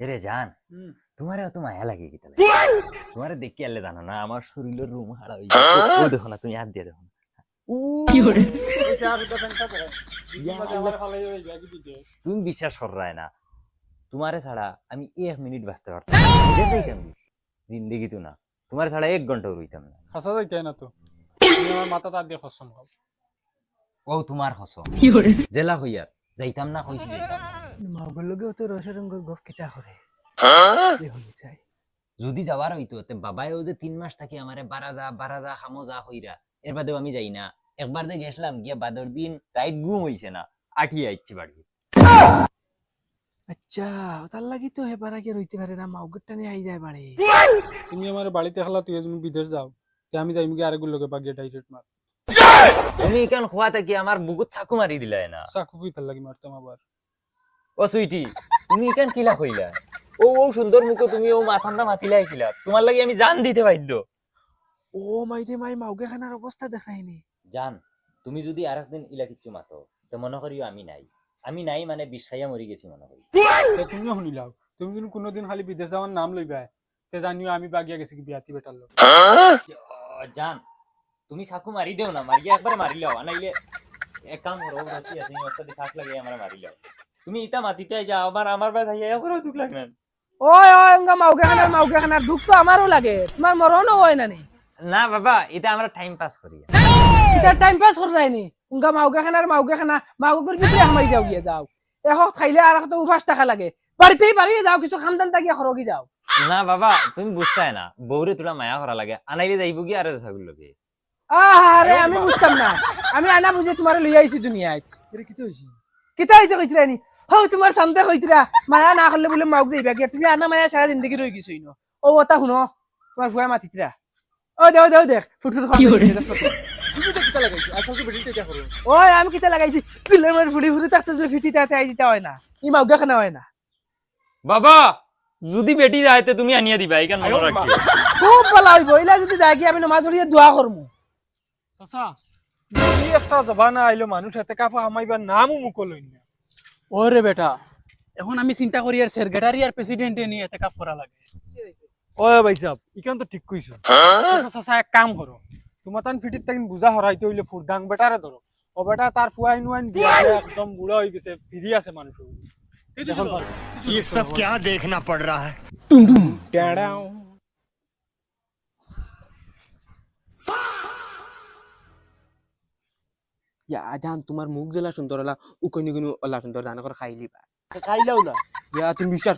এরে জান তোমারে অত মায়া লাগে কি তাহলে তোমারে দেখি আলে জানো না আমার শরীরের রুম হারা হই ও দেখো না তুমি হাত দিয়ে দেখো না কি করে তুমি বিশ্বাস করায় না তোমারে ছাড়া আমি 1 মিনিট বাঁচতে পারতাম না এদের যাইতাম জিন্দেগি তো না তোমারে ছাড়া 1 ঘন্টাও রইতাম না হাসা যাইতাই না তো তুমি আমার মাথা তার দিয়ে কসম খাও ও তোমার কসম কি করে জেলা হইয়ার যাইতাম না কইছি যাইতাম না। মাগর লগেও তো রসরঙ্গর গফ কিতা করে হয়ে যায় যদি যাওয়ার হইতো তে বাবাইও যে 3 মাস থাকি আমারে বারাদা খামো যা হইরা এর বাদেও আমি যাই না একবার যে গেছলাম গিয়া বাদর দিন রাইত ঘুম হইছে না আঠিয়ে আইছি বাড়ি আচ্ছা তার লাগি তো হেবার আগে রইতে পারে না মাউগের টানে আই যায় বাড়ি তুমি আমার বাড়িতে খেলা তুই তুমি বিদেশ যাও তে আমি যাইম গিয়ে আরেকগুলো লোকে বাগিয়ে ডাইরেক্ট মার তুমি কেন খোয়াতে কি আমার বুকুত চাকু মারি দিলাই না চাকু কি তার লাগি মারতাম আবার ও সুইটি তুমি কেন কিলা কইলা ও ও সুন্দর মুখো তুমি ও মাথান্ডা মাতিলাই কিলা তোমার লাগি আমি জান দিতে বাধ্য ও মাইরে মাই মাউগে খানার অবস্থা দেখায়নি জান তুমি যদি আরেকদিন ইলা কিচ্ছু মাতো তো মনে করিও আমি নাই মানে বিষ খাইয়া মরি গেছি মনে করি তে তুমিও শুনিলাও তুমি যদি কোনোদিন খালি বিদেশ যাওয়ার নাম লইবা তে জানিও আমি বাগিয়া গেছি কি বিয়াতি বেটার লোক জান তুমি চাকু মারি দেও না মারিয়া একবারে মারি লাও আনাইলে এক কাম করো বাকি আছে ওস্তাদি খাস লাগে আমারে মারি লাও তুমি ইতা মাতিতে যাও আমার বাস আইয়া একবারে দুঃখ লাগে না ওই ওই উঙ্গা মাউগে খানার দুঃখ তো আমারও লাগে তোমার মরণও হয় না নি না বাবা এটা আমরা টাইম পাস করি কিতার টাইম পাস কর যায়নি উঙ্গা মাউগে খানা মাউগের ভিতরে হামাই যাও গিয়ে যাও এখন খাইলে আর তো উপাস টাকা লাগে বাড়িতেই বাড়ি যাও কিছু খামদান তাকিয়া খরগি যাও না বাবা তুমি বুঝতাই না বউরে তোরা মায়া করা লাগে আনাইলে যাইব কি আর ছাগল লগে আরে আমি বুঝতাম না আমি আনা বুঝে তোমার লই আইছি দুনিয়ায় এর কি হইছে কিতা হইছে কইতরা নি হও তোমার সামনে কইতরা মায়া না করলে বলে মাউগ যাইবা কি তুমি আনা মায়া সারা জিন্দগি রই গেছই ন ও ওটা শুনো তোমার ফুয়া মাতিতরা ও দেখ ফুটফুট কি করে? তুমি তো কিতা লাগাইছো আসল তো বেটিতে দেখা করো ওই আমি কিতা লাগাইছি পিলের মার ফুড়ি ফুড়ি থাকতে যদি ফিটি তাতে আই দিতে হয় না ই মাউগা খানা হয় না বাবা যদি বেটি যাইতে তুমি আনিয়া দিবা এইখান মনে রাখি খুব ভালো হইব ইলা যদি যাই কি আমি নামাজ পড়িয়ে দোয়া করমু চাচা এই একটা জবানা আইলো মানুষ এতে কাফা হামাইবার নামও মুখ লইন না ওরে বেটা এখন আমি চিন্তা করি আর সেক্রেটারি আর প্রেসিডেন্টে নিয়ে এতে কাপ করা লাগে ও ভাই সাহেব ইকান তো ঠিক কইছো চাচা এক কাম করো তোমার তান ফিটিত তাকিন বুঝা হরাইতে হইলে ফুরদাং বেটারে ধরো ও বেটা তার ফুয়াইন ওয়াইন দিয়া একদম বুড়া হই গেছে ফিরি আছে মানুষ এখন ये सब क्या देखना पड़ रहा है টেড়াও ইয়া জান তোমার মুখ জেলা সুন্দর হলা উকনি গুনি অলা সুন্দর জানা করে খাইলিবা খাইলাও না ইয়া তুমি বিশ্বাস